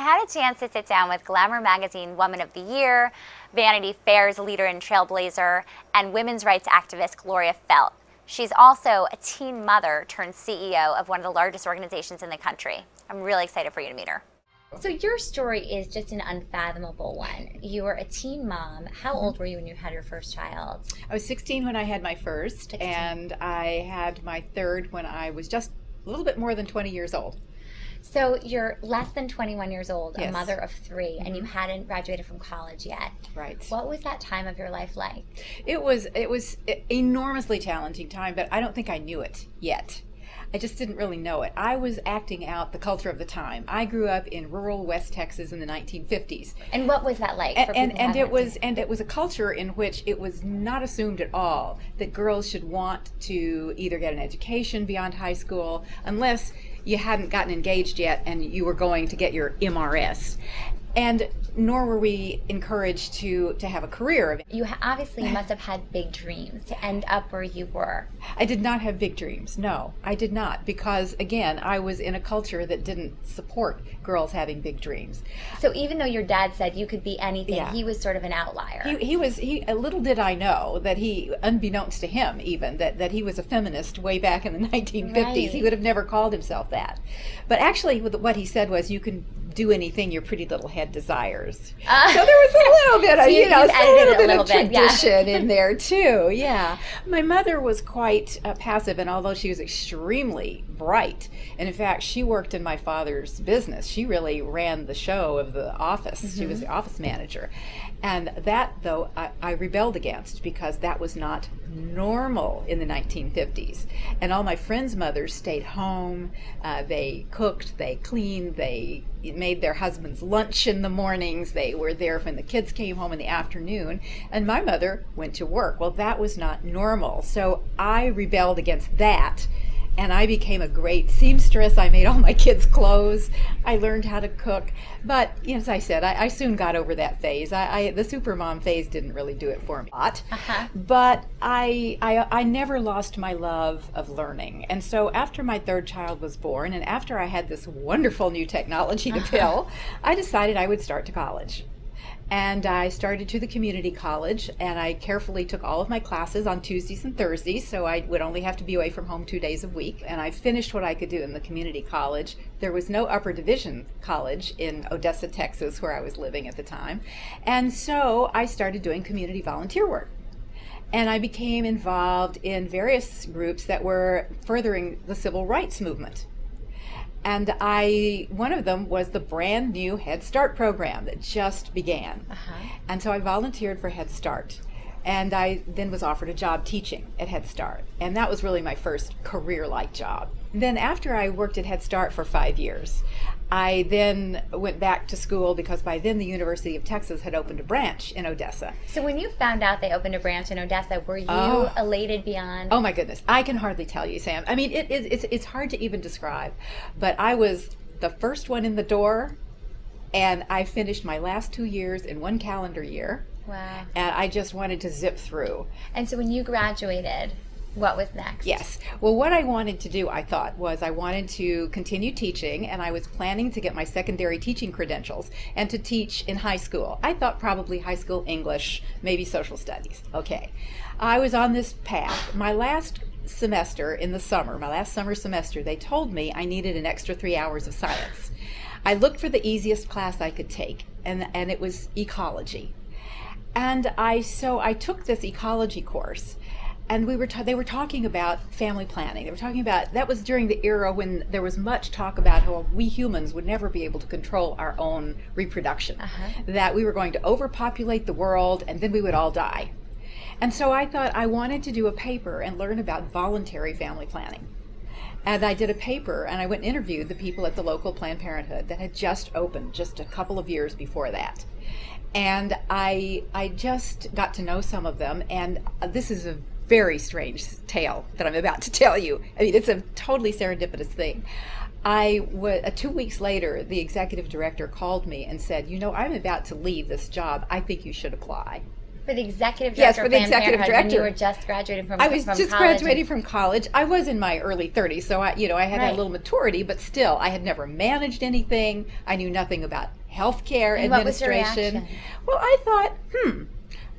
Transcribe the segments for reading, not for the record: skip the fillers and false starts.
had a chance to sit down with Glamour Magazine Woman of the Year, Vanity Fair's leader and trailblazer, and women's rights activist Gloria Feldt. She's also a teen mother turned CEO of one of the largest organizations in the country. I'm really excited for you to meet her. So your story is just an unfathomable one. You were a teen mom. How old were you when you had your first child? I was 16 when I had my first, 16. and I had my third when I was just a little bit more than 20 years old. So you're less than 21 years old, Yes. a mother of three, and you hadn't graduated from college yet. Right. What was that time of your life like? It was enormously challenging time, but I don't think I knew it yet. I just didn't really know it. I was acting out the culture of the time. I grew up in rural West Texas in the 1950s. And what was that like for people And it was a culture in which it was not assumed at all that girls should want to either get an education beyond high school unless you hadn't gotten engaged yet and you were going to get your MRS. And nor were we encouraged to have a career. You obviously must have had big dreams to end up where you were. I did not have big dreams. No, I did not, because again, I was in a culture that didn't support girls having big dreams. So even though your dad said you could be anything, Yeah. he was sort of an outlier. Little did I know that he, unbeknownst to him even, that he was a feminist way back in the 1950s. Right. He would have never called himself that. But actually what he said was, you can do anything your pretty little head desires. So there was a little bit of, so a little bit of tradition yeah. in there too. Yeah. My mother was quite passive, and although she was extremely bright, and in fact she worked in my father's business, she really ran the show of the office. She was the office manager. And that, though, I rebelled against, because that was not normal in the 1950s. And all my friends' mothers stayed home. They cooked, they cleaned, they made their husbands lunch in the mornings. They were there when the kids came home in the afternoon. And my mother went to work. Well, that was not normal. So I rebelled against that. And I became a great seamstress. I made all my kids' clothes. I learned how to cook. But as I said, I soon got over that phase. The supermom phase didn't really do it for me. But I never lost my love of learning. And so after my third child was born, and after I had this wonderful new technology to pill, I decided I would start to college. And I started to the community college, and I carefully took all of my classes on Tuesdays and Thursdays, so I would only have to be away from home 2 days a week. And I finished what I could do in the community college. There was no upper division college in Odessa, Texas, where I was living at the time. And so I started doing community volunteer work. And I became involved in various groups that were furthering the civil rights movement. And one of them was the brand new Head Start program that just began. And so I volunteered for Head Start. And I then was offered a job teaching at Head Start. And that was really my first career-like job. Then after I worked at Head Start for 5 years, I then went back to school, because by then the University of Texas had opened a branch in Odessa. So when you found out they opened a branch in Odessa, were you elated beyond? Oh my goodness, I can hardly tell you, Sam. I mean, it's hard to even describe. But I was the first one in the door, and I finished my last 2 years in 1 calendar year. Wow. And I just wanted to zip through. And so when you graduated, what was next? Yes. Well, what I wanted to do, I thought, was I wanted to continue teaching, and I was planning to get my secondary teaching credentials and to teach in high school. I thought probably high school English, maybe social studies. Okay. I was on this path. My last semester in the summer, my last summer semester, they told me I needed an extra 3 hours of science. I looked for the easiest class I could take, and it was ecology. And so I took this ecology course. And they were talking about family planning. They were talking about, that was during the era when there was much talk about how we humans would never be able to control our own reproduction. That we were going to overpopulate the world, and then we would all die. And so I thought I wanted to do a paper and learn about voluntary family planning. And I did a paper, and I went and interviewed the people at the local Planned Parenthood that had just opened just a couple of years before that. And I just got to know some of them, and this is a very strange tale that I'm about to tell you. I mean, it's a totally serendipitous thing. 2 weeks later, the executive director called me and said, I'm about to leave this job. I think you should apply. For the executive Yes, director for of the Planned executive Parenthood, when you director. were just graduating from I was from just college. graduating from college. I was in my early 30s, so I had Right. a little maturity, but still, I had never managed anything. I knew nothing about healthcare And what was your administration. reaction? Well, I thought,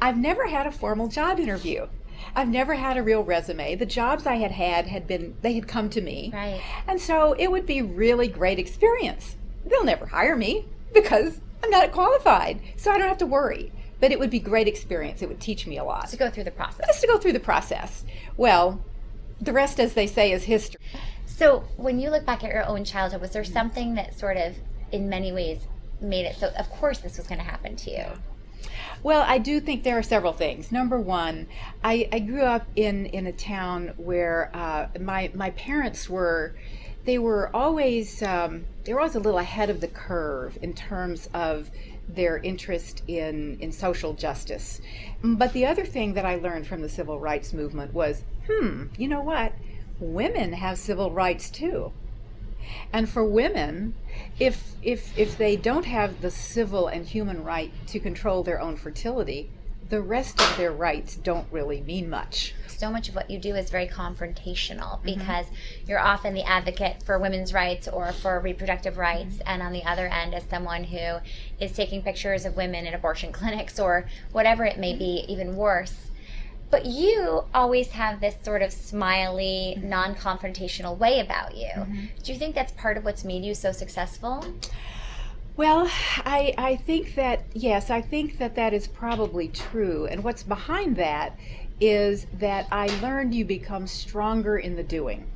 I've never had a formal job interview. I've never had a real resume. The jobs I they had come to me. Right. And so it would be really great experience. They'll never hire me because I'm not qualified, so I don't have to worry. But it would be great experience. It would teach me a lot. To go through the process. Just to go through the process. Well, the rest, as they say, is history. So when you look back at your own childhood, was there something that sort of, in many ways, made it so, of course, this was going to happen to you? Well, I do think there are several things. Number one, I grew up in a town where my parents were always a little ahead of the curve in terms of their interest in social justice. But the other thing that I learned from the civil rights movement was, you know what? Women have civil rights too. And for women, if they don't have the civil and human right to control their own fertility, the rest of their rights don't really mean much. So much of what you do is very confrontational because you're often the advocate for women's rights or for reproductive rights, and on the other end as someone who is taking pictures of women in abortion clinics or whatever it may be, even worse. But you always have this sort of smiley, non-confrontational way about you. Do you think that's part of what's made you so successful? Well, I think that, yes, I think that is probably true. And what's behind that is that I learned you become stronger in the doing.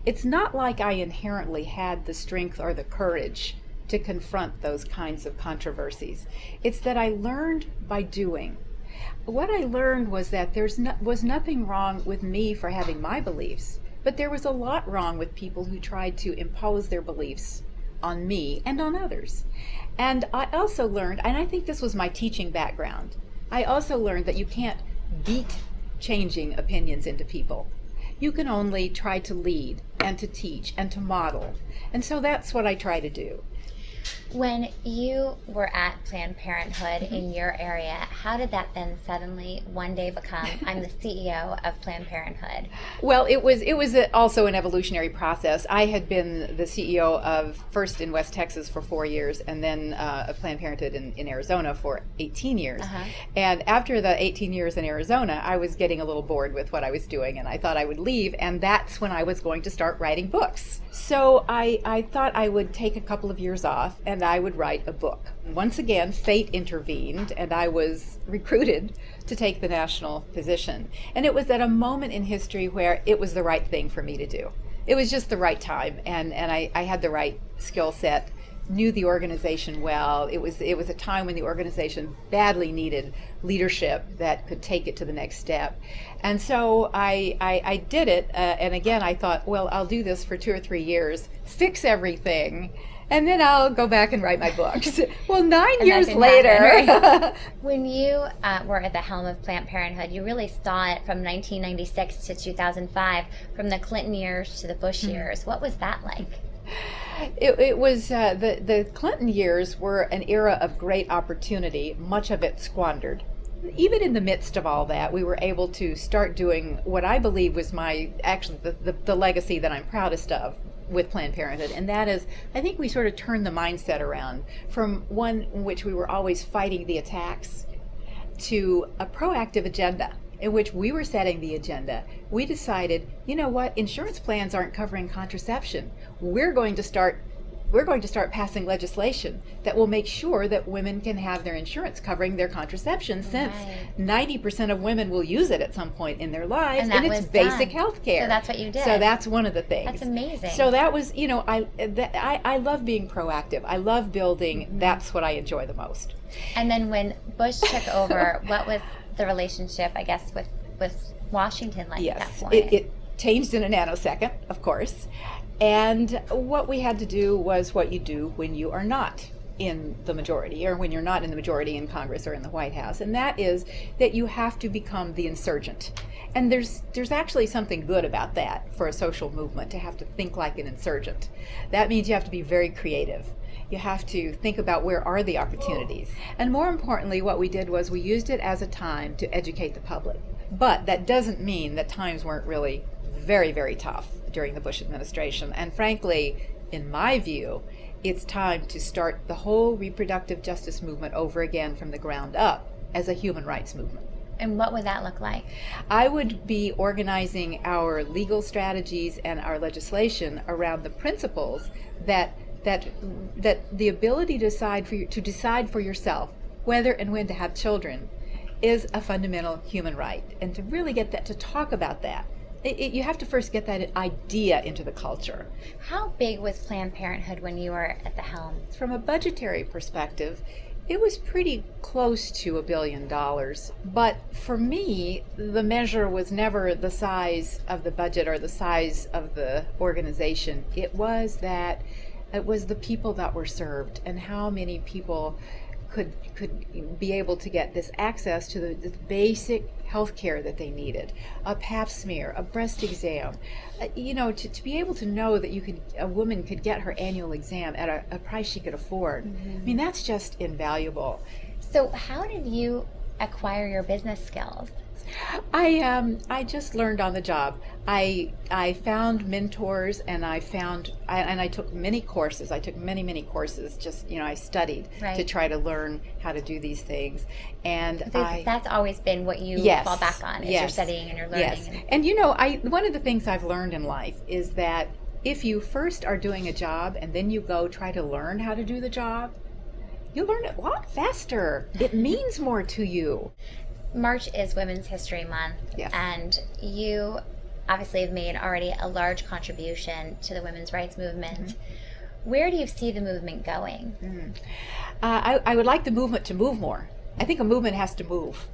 It's not like I inherently had the strength or the courage to confront those kinds of controversies. It's that I learned by doing. What I learned was that was nothing wrong with me for having my beliefs, but there was a lot wrong with people who tried to impose their beliefs on me and on others. And I also learned, and I think this was my teaching background, I also learned that you can't beat changing opinions into people. You can only try to lead and to teach and to model. And so that's what I try to do. When you were at Planned Parenthood in your area, how did that then suddenly one day become, I'm the CEO of Planned Parenthood? Well, it was also an evolutionary process. I had been the CEO of first in West Texas for 4 years, and then of Planned Parenthood in Arizona for 18 years. And after the 18 years in Arizona, I was getting a little bored with what I was doing, and I thought I would leave, and that's when I was going to start writing books. So I thought I would take a couple of years off, and I would write a book. Once again, fate intervened, and I was recruited to take the national position. And it was at a moment in history where it was the right thing for me to do. It was just the right time, and I had the right skill set, knew the organization well. It was a time when the organization badly needed leadership that could take it to the next step. And so I did it, and again I thought, well, I'll do this for 2 or 3 years, fix everything, and then I'll go back and write my books. Well, 9 years later. Happen, right? When you were at the helm of Planned Parenthood, you really saw it from 1996 to 2005, from the Clinton years to the Bush years. What was that like? It was, the Clinton years were an era of great opportunity, much of it squandered. Even in the midst of all that, we were able to start doing what I believe was the legacy that I'm proudest of with Planned Parenthood, and that is, I think we sort of turned the mindset around from one in which we were always fighting the attacks to a proactive agenda in which we were setting the agenda. We decided, you know what, insurance plans aren't covering contraception. We're going to start passing legislation that will make sure that women can have their insurance covering their contraception, since 90% of women will use it at some point in their lives, and it's basic health care. So that's what you did. So that's one of the things. That's amazing. So that was, I love being proactive. I love building. That's what I enjoy the most. And then when Bush took over, what was the relationship, I guess, with Washington like at that point? It changed in a nanosecond, of course. And what we had to do was what you do when you are not in the majority, or when you're not in the majority in Congress or in the White House, and that is that you have to become the insurgent. And there's actually something good about that for a social movement, to have to think like an insurgent. That means you have to be very creative. You have to think about where are the opportunities. And more importantly, what we did was we used it as a time to educate the public. But that doesn't mean that times weren't really very, very tough during the Bush administration. And frankly, in my view, it's time to start the whole reproductive justice movement over again from the ground up as a human rights movement. And what would that look like? I would be organizing our legal strategies and our legislation around the principles that the ability to decide for yourself whether and when to have children is a fundamental human right. And to really get that, to talk about that, you have to first get that idea into the culture. How big was Planned Parenthood when you were at the helm? From a budgetary perspective, it was pretty close to $1 billion. But for me, the measure was never the size of the budget or the size of the organization. It was the people that were served and how many people could be able to get this access to the basic health care that they needed, a pap smear, a breast exam, to be able to know that a woman could get her annual exam at a price she could afford. Mm-hmm. I mean, that's just invaluable. So how did you acquire your business skills? I just learned on the job. I found mentors, and I took many courses. I took many courses. Just I studied to try to learn how to do these things, and that's always been what you fall back on. Is your studying and your learning. Yes, and one of the things I've learned in life is that if you first are doing a job and then you go try to learn how to do the job, you learn it a lot faster. It means more to you. March is Women's History Month, and you obviously have made already a large contribution to the women's rights movement. Mm-hmm. Where do you see the movement going? Mm-hmm. I would like the movement to move more. I think a movement has to move.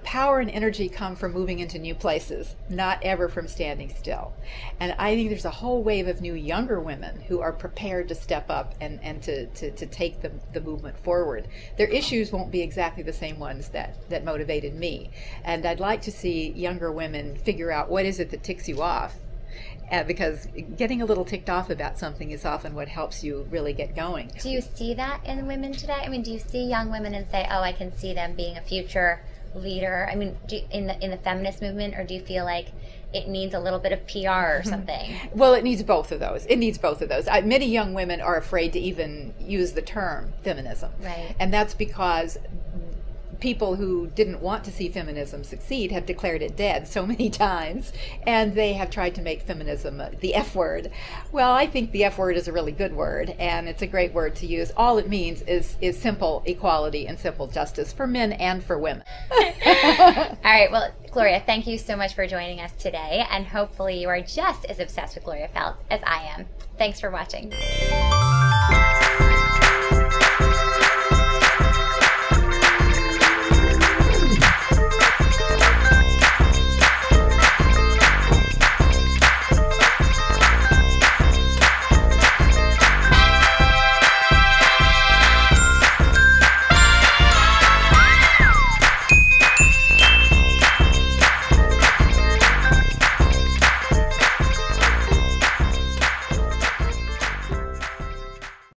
Power and energy come from moving into new places, not ever from standing still. And I think there's a whole wave of new younger women who are prepared to step up and to take the movement forward. Their issues won't be exactly the same ones that motivated me. And I'd like to see younger women figure out what is it that ticks you off. Because getting a little ticked off about something is often what helps you really get going. Do you see that in women today? I mean, do you see young women and say, oh, I can see them being a future leader? I mean, in the feminist movement, or do you feel like it needs a little bit of PR or something? Well, it needs both of those. Many young women are afraid to even use the term feminism. Right. And that's because people who didn't want to see feminism succeed have declared it dead so many times, and they have tried to make feminism the F word. Well, I think the F word is a really good word, and it's a great word to use. All it means is simple equality and simple justice for men and for women. All right, well, Gloria, thank you so much for joining us today, and hopefully you are just as obsessed with Gloria Feldt as I am. Thanks for watching.